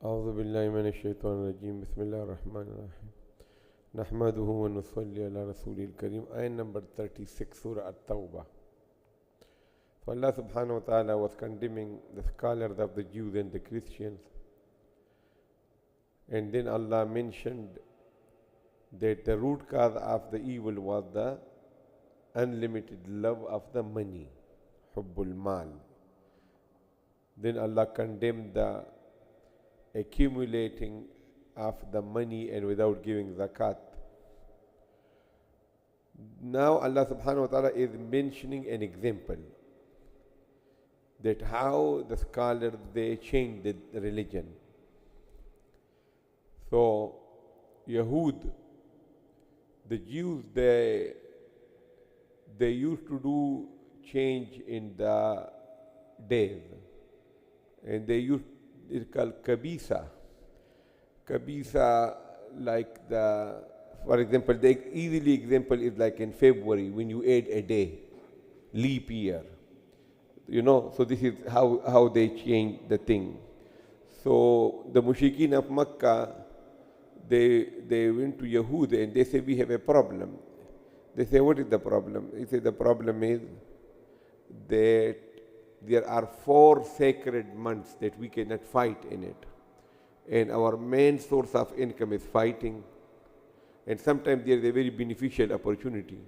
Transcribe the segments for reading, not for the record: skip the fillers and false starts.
أعوذ بالله من الشيطان الرجيم بسم الله الرحمن الرحيم نحمده ونصلي على رسوله الكريم. Ayah number 36 Surah Al-Tawbah. So Allah subhanahu wa ta'ala was condemning the scholars of the Jews and the Christians, and then Allah mentioned that the root cause of the evil was the unlimited love of the money, hubbul mal. Then Allah condemned the accumulating of the money and without giving zakat. Now Allah subhanahu wa ta'ala is mentioning an example that how the scholars they changed the religion. So Yahud, the Jews, they used to do change in the days, and they used it's called kabisa. Kabisa, like for example, the easily example is like in February when you add a day, leap year. So this is how they change the thing. So the mushrikeen of Makkah, they went to Yahud and they say, we have a problem. They say, what is the problem? He said, the problem is that there are 4 sacred months that we cannot fight in it. And our main source of income is fighting. And sometimes there is a very beneficial opportunity.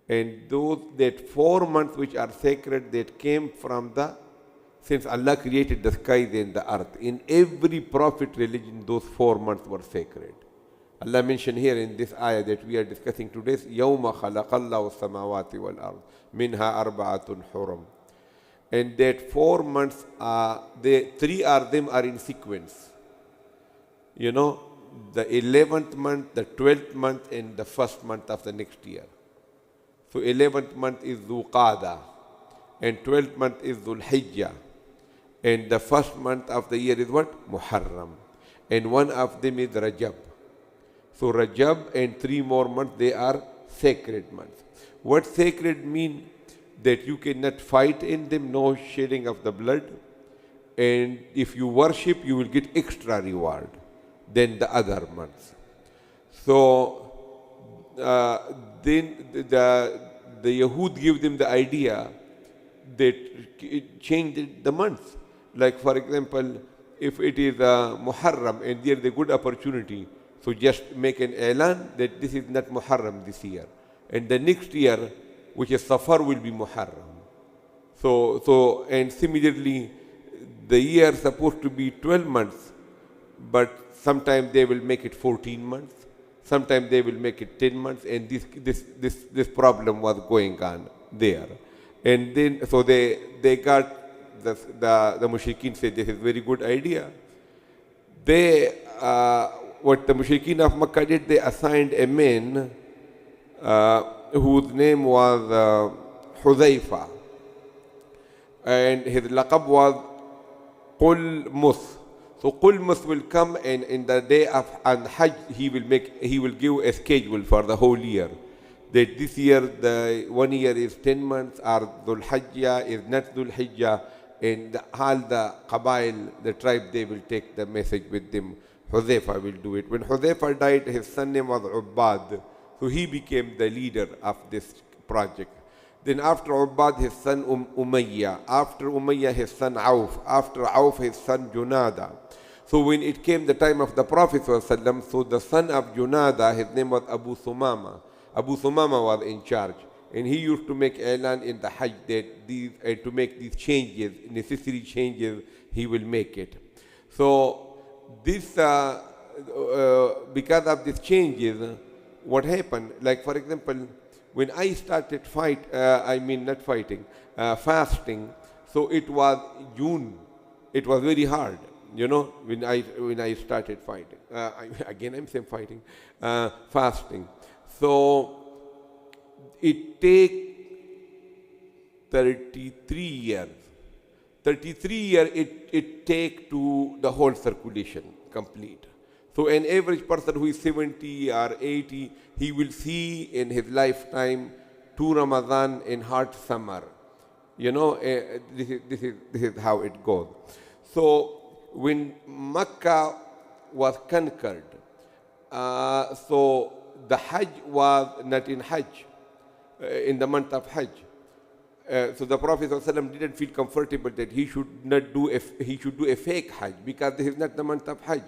And that 4 months which are sacred, that came from since Allah created the skies and the earth. In every prophet religion, those 4 months were sacred. Allah mentioned here in this ayah that we are discussing today, يَوْمَ خَلَقَ اللَّهُ السَّمَاوَاتِ وَالْأَرْضِ مِنْهَا أَرْبَعَةٌ حُرُمٌ. And that 4 months, 3 of them are in sequence. The 11th month, the 12th month, and the 1st month of the next year. So 11th month is Dhul Qa'dah, and 12th month is Dhul Hijjah, and the 1st month of the year is what? Muharram. And one of them is Rajab. So Rajab and 3 more months, they are sacred months. What sacred mean? That you cannot fight in them, no shedding of the blood, and if you worship, you will get extra reward than the other months. So then the Yahud give them the idea that it changed the months. Like for example, if it is Muharram and there is a good opportunity, so just make an elan that this is not Muharram this year, and the next year, which is Safar, will be Muharram. So and similarly, the year is supposed to be 12 months, but sometimes they will make it 14 months, sometimes they will make it 10 months, and this problem was going on there. And then, so they got, the mushrikeen said, this is a very good idea. What the mushrikeen of Makkah did, they assigned a man whose name was Hudhaifa, and his laqab was Qul Mus. So Qul Mus will come, and in the day of Hajj he will give a schedule for the whole year. That this year the 1 year is 10 months, or Dhul Hijjah is not Dhul Hijjah, and all the Qabail, the tribe, they will take the message with them. Hudhaifa will do it. When Hudhaifa died, his son name was Ubbad. So he became the leader of this project. Then after Ubbad, his son Umayyah. After Umayyah, his son Auf. After Auf, his son Junada. So when it came the time of the Prophet ﷺ, so the son of Junada, his name was Abu Sumama. Abu Sumama was in charge. And he used to make elan in the Hajj that to make these changes, necessary changes, he will make it. So this, because of these changes, what happened, like for example, when I started fasting, so it was June, it was very hard, when I started fighting, fasting. So it take 33 years. 33 years it take to the whole circulation complete. So an average person who is 70 or 80, he will see in his lifetime 2 Ramadan in hot summer. This is how it goes. So when Mecca was conquered, so the Hajj was not in Hajj, in the month of Hajj. So the Prophet ﷺ didn't feel comfortable that he should do a fake Hajj, because this is not the month of Hajj.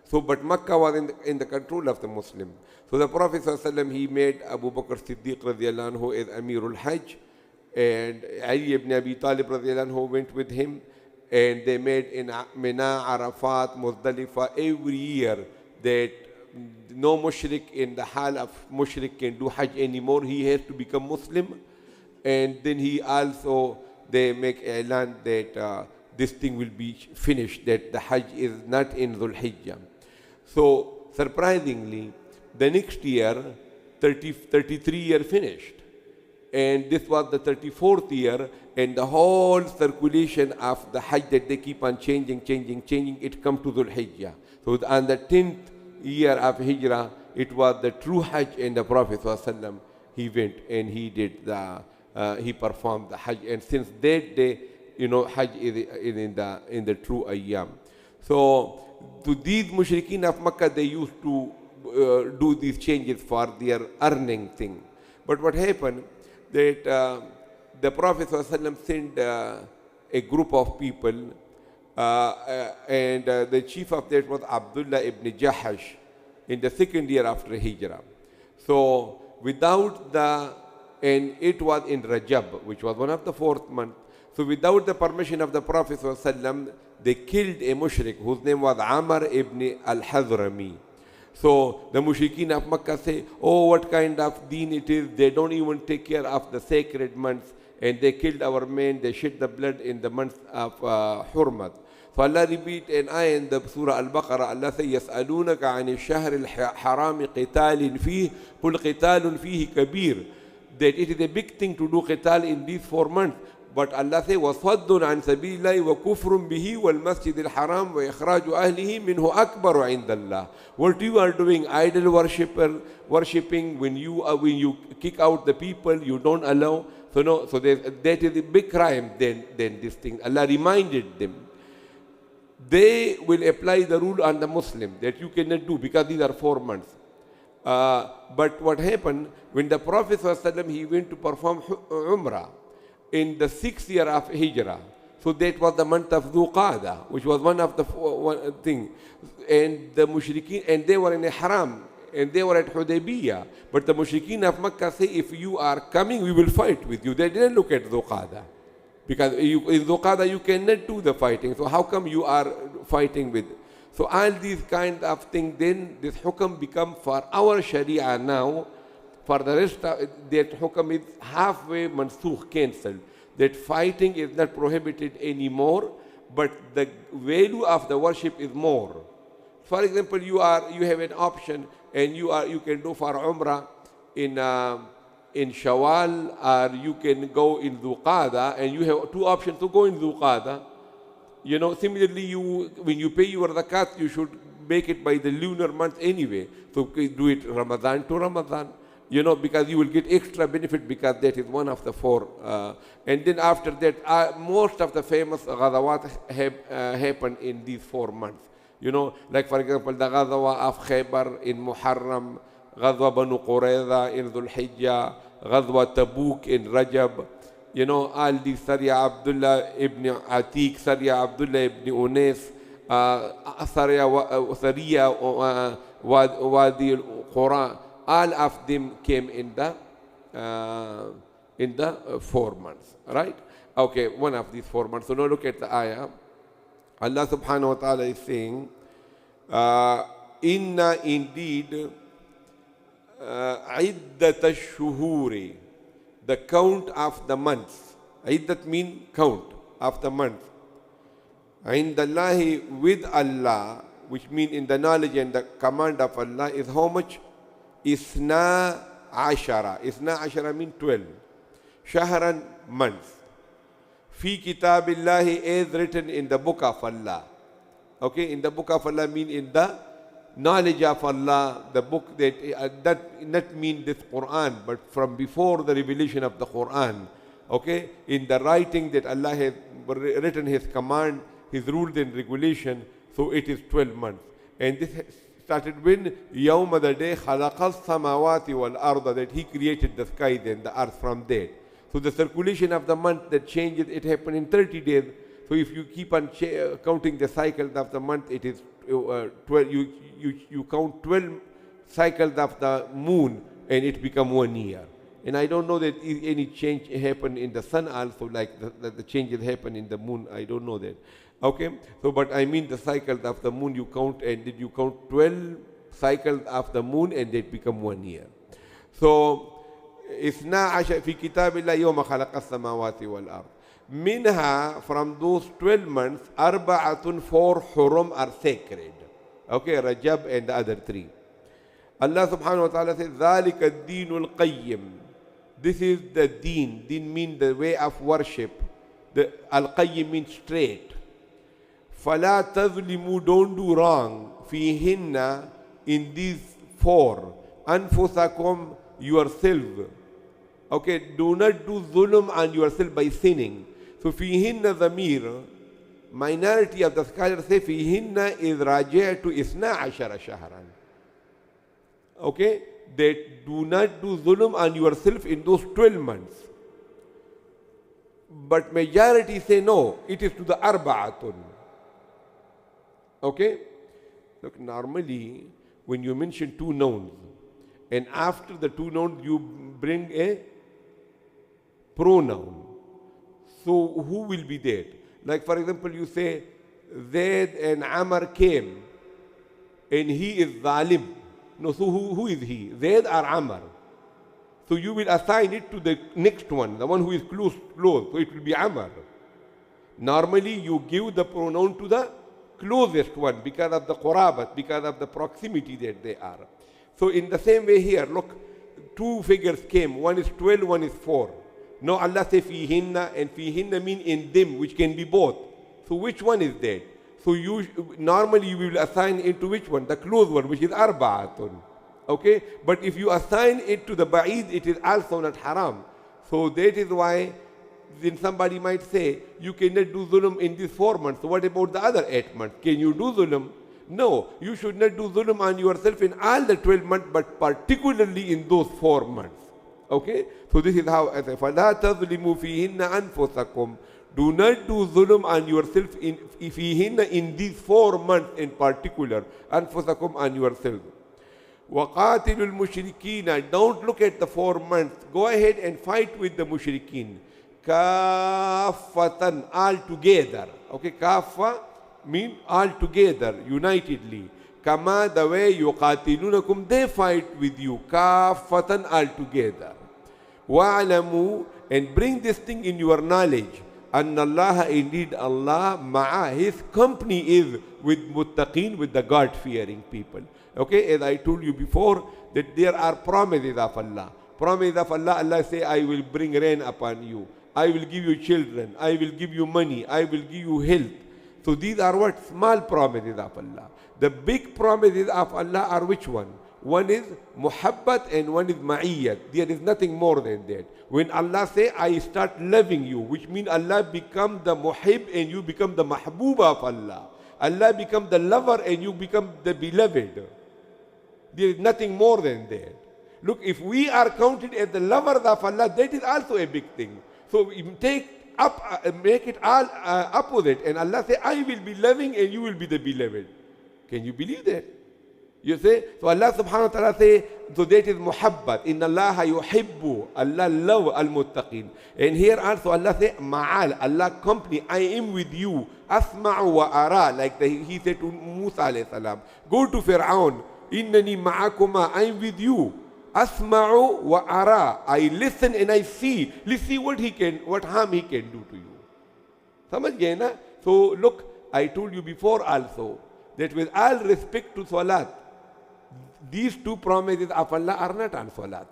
So, but Makkah was in the control of the Muslims. So the Prophet ﷺ, he made Abu Bakr Siddiq radiallahu anhu as Amirul Hajj, and Ali ibn Abi Talib radiallahu anhu went with him, and they made in Mina, Arafat, Muzdalifah every year that no mushrik in the hal of mushrik can do Hajj anymore. He has to become Muslim. And then they make i'lan that this thing will be finished, that the Hajj is not in Dhul Hijjah. So surprisingly, the next year, 33 year finished. And this was the 34th year, and the whole circulation of the Hajj that they keep on changing, it comes to Dhul Hijjah. So on the 10th year of Hijrah, it was the true Hajj, and the Prophet ﷺ, he went and he did he performed the Hajj. And since that day, Hajj is in the true ayyam. So to these mushrikeen of Makkah, they used to do these changes for their earning thing. But what happened, that the Prophet ﷺ sent a group of people, and the chief of that was Abdullah ibn Jahash, in the 2nd year after Hijrah. So and it was in Rajab, which was one of the 4th month. So without the permission of the Prophet ﷺ, they killed a mushrik whose name was Amr ibn al-Hadrami. So the mushrikeen of Makkah say, oh, what kind of deen it is. They don't even take care of the sacred months, and they killed our men. They shed the blood in the month of Hurmat. So Allah repeat an ayah in the Surah Al-Baqarah. Allah says, يَسْأَلُونَكَ عَنِ الشَّهْرِ الْحَرَامِ قِتَالٍ فِيهِ قُلْ قِتَالٌ فِيهِ كَبِيرٌ. That it is a big thing to do qital in these 4 months. But Allah says, وَصَدٌّ عَنْ سَبِيلِ اللَّهِ وَكُفْرٌ بِهِ وَالْمَسْجِدِ الْحَرَامِ وَإِخْرَاجُ أَهْلِهِ مِنْهُ أَكْبَرُ عِنْدَ اللَّهِ. What you are doing, idol worshipping, when you kick out the people, you don't allow. So that is a big crime than this thing. Allah reminded them. They will apply the rule on the Muslim that you cannot do, because these are 4 months. But what happened, when the Prophet ﷺ, he went to perform Umrah in the 6th year of Hijrah. So that was the month of Dhu Qa'dah, which was one of the thing. And the mushrikeen, and they were in a haram, and they were at Hudaybiyah. But the mushrikeen of Makkah say, if you are coming, we will fight with you. They didn't look at Dhu Qa'dah, because in Dhu Qa'dah you cannot do the fighting. So how come you are fighting with? So all these kind of things, then this hukam become for our Sharia now. For the rest of that hukam is halfway mansukh, cancelled. That fighting is not prohibited anymore, but the value of the worship is more. For example, you have an option, and you can do for Umrah in Shawwal, or you can go in Dhu Qa'dah, and you have 2 options to go in Dhu Qa'dah. Similarly, when you pay your zakat, you should make it by the lunar month anyway. So do it Ramadan to Ramadan, because you will get extra benefit, because that is one of the 4. And then after that, most of the famous ghazawat happen in these 4 months. Like for example, the Ghazwa of Khaybar in Muharram, Ghazwa Banu Qurayza in Dhul Hijjah, Ghazwa Tabuk in Rajab. All these Sarya Abdullah ibn Atiq, Sarya Abdullah ibn Unais, Sarya Wadi al-Qura, all of them came in the 4 months, right? Okay, one of these 4 months. So now look at the ayah. Allah subhanahu wa ta'ala is saying, Inna indeed iddat ash-shuhuri, the count of the months. Iddat mean count of the month. Indallahi, with Allah, which mean in the knowledge and the command of Allah, is how much? Isna ashara. Isna ashara mean 12. Shahran, months. Fi kitabillahi, as written in the book of Allah. Okay, in the book of Allah mean in the knowledge of Allah, the book that not mean this Qur'an, but from before the revelation of the Qur'an. Okay, in the writing that Allah has written His command His rules and regulation, so it is 12 months. And this started when Yawma, the day khalaqas samawati wal arda, that He created the skies and the earth from there. So the circulation of the month that changes, it happened in 30 days. So if you keep on counting the cycles of the month, it is 12. You count 12 cycles of the moon, and it become 1 year. And I don't know that any change happened in the sun also, like the changes happen in the moon. I don't know that. Okay, so but I mean the cycles of the moon you count, and did you count 12 cycles of the moon, and they become 1 year. So, إثنا عشر في كتاب الله يوم خلق السماوات والأرض. Minha, from those 12 months, arba'atun, 4 hurum are sacred. Okay, Rajab and the other 3. Allah subhanahu wa ta'ala says, ذَلِكَ الدِّينُ الْقَيِّمُ. This is the deen. Deen means the way of worship. The al-qayyim means straight. فَلَا تَظْلِمُوا, don't do wrong. فِيهِنَّ, in these 4. أَنفُسَكُمْ, yourself. Okay, do not do zulm on yourself by sinning. So fihinna zamir, minority of the scholars say fihinna is raja' to isna ashara shahran. Okay, that do not do zulm on yourself in those 12 months. But majority say no, it is to the arba'atun. Okay, look, normally when you mention 2 nouns, and after the 2 nouns you bring a pronoun. So who will be there? Like for example, you say Zaid and Amr came, and he is zalim. No, so who is he? Zaid or Amr? So you will assign it to the next one, the one who is close. So it will be Amr. Normally you give the pronoun to the closest one because of the qurabat, because of the proximity that they are. So in the same way here, look, 2 figures came. One is 12, one is 4. No, Allah says fihinna, and fihinna mean in them, which can be both. So which one is that? So normally you will assign it to which one? The close one, which is arba'atun. Okay? But if you assign it to the ba'id, it is also not haram. So that is why then somebody might say, you cannot do zulm in these 4 months. So what about the other 8 months? Can you do zulm? No, you should not do zulm on yourself in all the 12 months, but particularly in those 4 months. Okay? So this is how I say, فَلَا تَظْلِمُوا فِيهِنَّ أَنفُسَكُمْ. Do not do zulm on yourself in these 4 months in particular. أَنفُسَكُمْ, on yourself. وَقَاتِلُوا الْمُشْرِكِينَ. Don't look at the 4 months. Go ahead and fight with the mushrikeen. كَافَّةً, all together. Okay, kaffa mean all together, unitedly. Kama, the way yuqatilunakum, they fight with you. Kaffatan, all together. Wa'alamu, and bring this thing in your knowledge. Anna Allah, indeed Allah, ma'a, His company is with muttaqeen, with the God-fearing people. Okay, as I told you before, that there are promises of Allah. Promises of Allah, Allah say, I will bring rain upon you. I will give you children. I will give you money. I will give you health. So these are what? Small promises of Allah. The big promises of Allah are which one? One is muhabbat and one is ma'iyyat. There is nothing more than that. When Allah say, I start loving you, which means Allah become the muhib and you become the mahbub of Allah. Allah become the lover and you become the beloved. There is nothing more than that. Look, if we are counted as the lovers of Allah, that is also a big thing. So make it all opposite. And Allah say, I will be loving and you will be the beloved. Can you believe that? You say, so Allah subhanahu wa ta'ala say, so that is muhabbat. Inna Allah yuhibbu, Allah love al-muttaqin. And here also Allah say, ma'al, Allah company, I am with you. Asma'u wa ara, like he said to Musa alayhi salam. Go to Fir'aun, innani ma'akuma, I am with you. Asma'u wa ara, I listen and I see. Let's see what harm he can do to you. Samajh gaye na? So look, I told you before also, that with all respect to salat, these 2 promises of Allah are not on salat.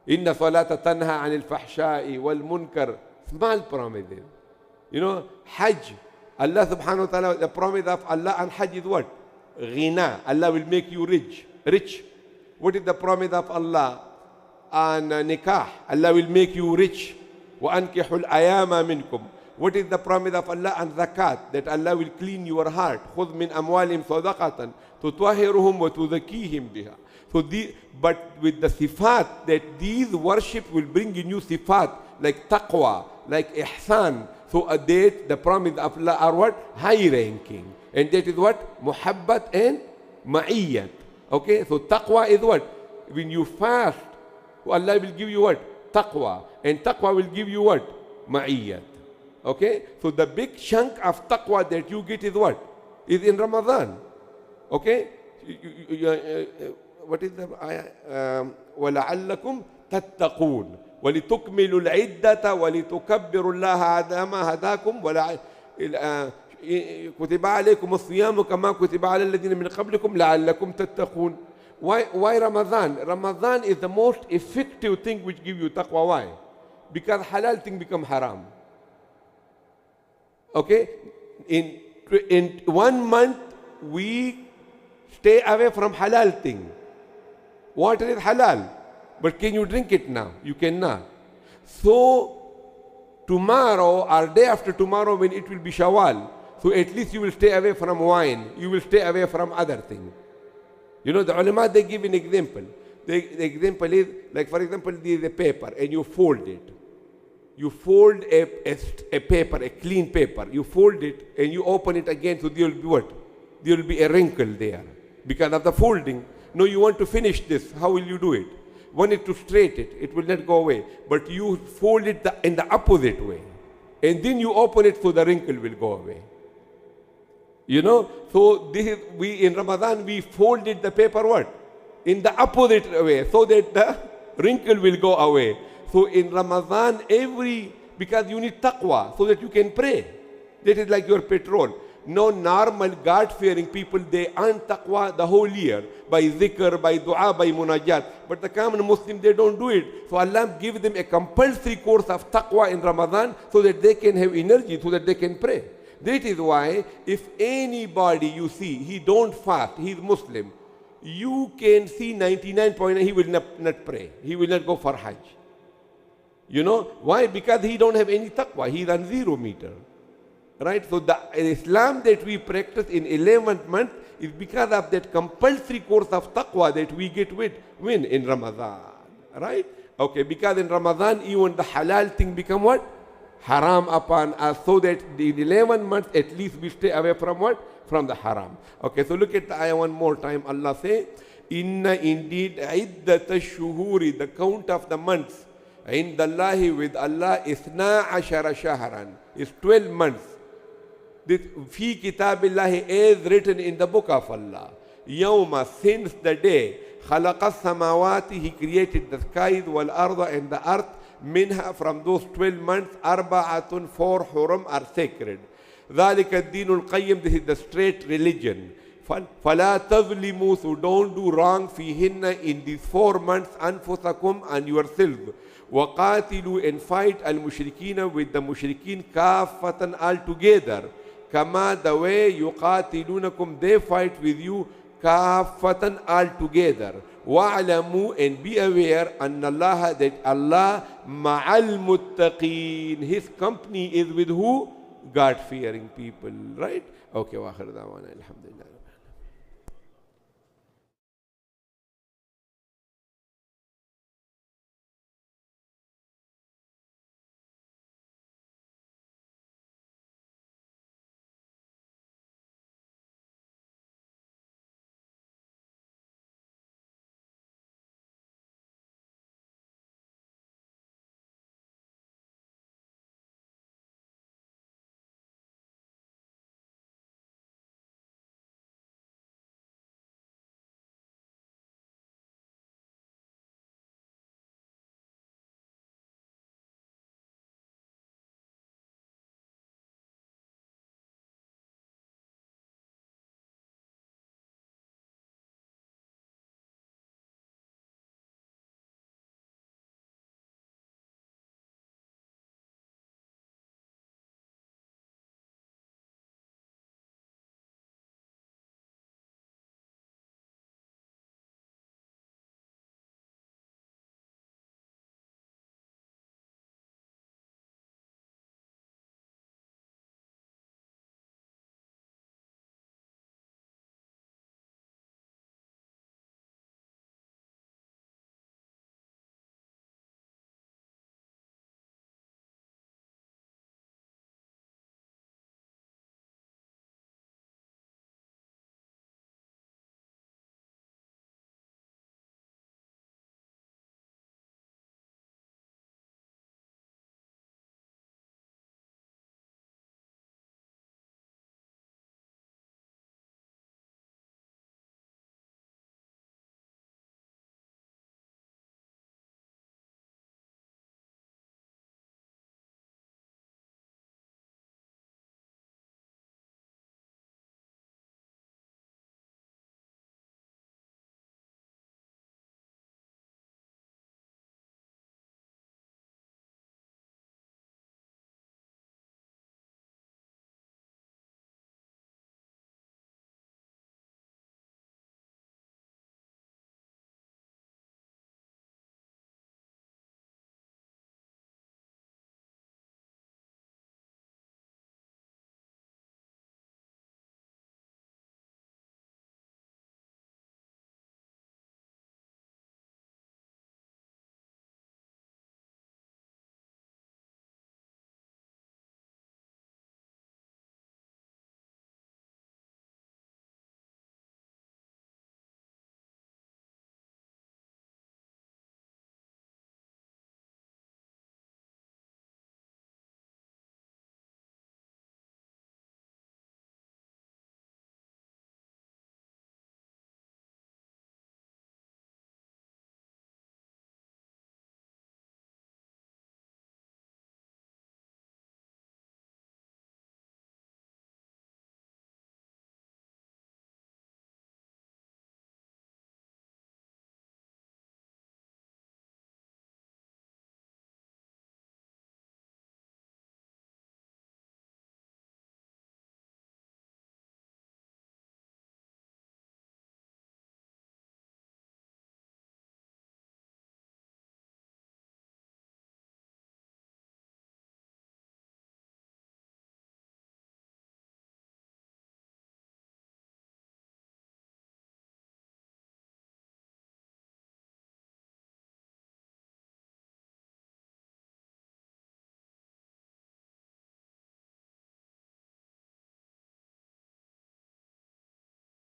Inna salata tanha anil fahsha'i wal munkar. Small promises. You know, Hajj. Allah subhanahu wa ta'ala, the promise of Allah on Hajj is what? Ghina. Allah will make you rich. What is the promise of Allah on nikah? Allah will make you rich. وَأَنْكِحُوا الْأَيَامَ مِنْكُمْ. What is the promise of Allah and zakat? That Allah will clean your heart. خُذْ مِنْ أَمْوَالِهِمْ صَدَقَةً تُطَهِّرُهُمْ وَتُزَكِّيهِمْ بِهَا. So but with the sifat, that these worship will bring in you sifat like taqwa, like ihsan. So that the promise of Allah are what? High ranking. And that is what? Muhabbat and ma'iyyat. Okay, so taqwa is what? When you fast, Allah will give you what? Taqwa. And taqwa will give you what? Ma'iyyat. Okay, so the big chunk of taqwa that you get is what? Is in Ramadan. Okay, what is the ayah? وَلَعَلَّكُمْ تَتَّقُونَ وَلِتُكْمِلُوا الْعِدَّةَ وَلِتُكَبِّرُوا اللَّهَ عَلَى مَا هَدَاكُمْ كُتِبَ عَلَيْكُمُ الصِّيَامُ كَمَا كُتِبَ عَلَى الَّذِينَ مِنْ قَبْلِكُمْ لَعَلَّكُمْ تَتَّقُونَ. Why Ramadan? Ramadan is the most effective thing which give you taqwa. Why? Because halal thing become haram. Okay, in 1 month we stay away from halal thing. Water is halal, but can you drink it now? You cannot. So tomorrow or day after tomorrow, when it will be Shawwal, so at least you will stay away from wine. You will stay away from other things. You know, the ulama, they give an example. The example is, like for example, there is a paper and you fold it. You fold a paper, a clean paper. You fold it and you open it again, so there will be what? There will be a wrinkle there because of the folding. No, you want to finish this. How will you do it? Want it to straight it. It will not go away. But you fold it in the opposite way. And then you open it so the wrinkle will go away. You know, so this is, in Ramadan, we folded the paper what? In the opposite way, so that the wrinkle will go away. So in Ramadan, because you need taqwa, so that you can pray. That is like your petrol. No normal God-fearing people, they earn taqwa the whole year by zikr, by dua, by munajat. But the common Muslim, they don't do it. So Allah gives them a compulsory course of taqwa in Ramadan so that they can have energy, so that they can pray. That is why if anybody you see, he don't fast, he is Muslim, you can see 99.9, he will not pray. He will not go for Hajj. You know, why? Because he don't have any taqwa. He is on 0 meter. Right? So the Islam that we practice in 11th month is because of that compulsory course of taqwa that we get when in Ramadan. Right? Okay, because in Ramadan even the halal thing become what? Haram upon us, so that in 11 months at least we stay away from what? From the haram. Okay, so look at the ayah one more time. Allah say, Inna indeed iddat ash-shuhuri, the count of the months, indallahi with Allah, isna ashara shahran, is 12 months. This fi kitabillahi is written in the book of Allah. Yawma, since the day, khalaqa samawati, he created the skies, wal arda, and the earth, minha, from those 12 months, arba'atun, 4 hurum are sacred. ذَلِكَ الدِّينُ الْقَيِّمُ, this is the straight religion. فَلَا تَظْلِمُوا, so don't do wrong, فِيهِنَّ, in these 4 months, أَنفُسَكُمْ, and yourself. وَقَاتِلُوا, and fight al-mushrikeen, with the mushrikeen, كَافَّةً, all together. كَمَا, the way, يُقَاتِلُونَكُمْ, they fight with you, كَافَّةً, all together. وَعْلَمُوا, and be aware, أَنَّ اللَّهَ, that Allah, مَعَ الْمُتَّقِينَ, his company is with who? God-fearing people, right? Okay, wa akhir da'wana, alhamdulillah.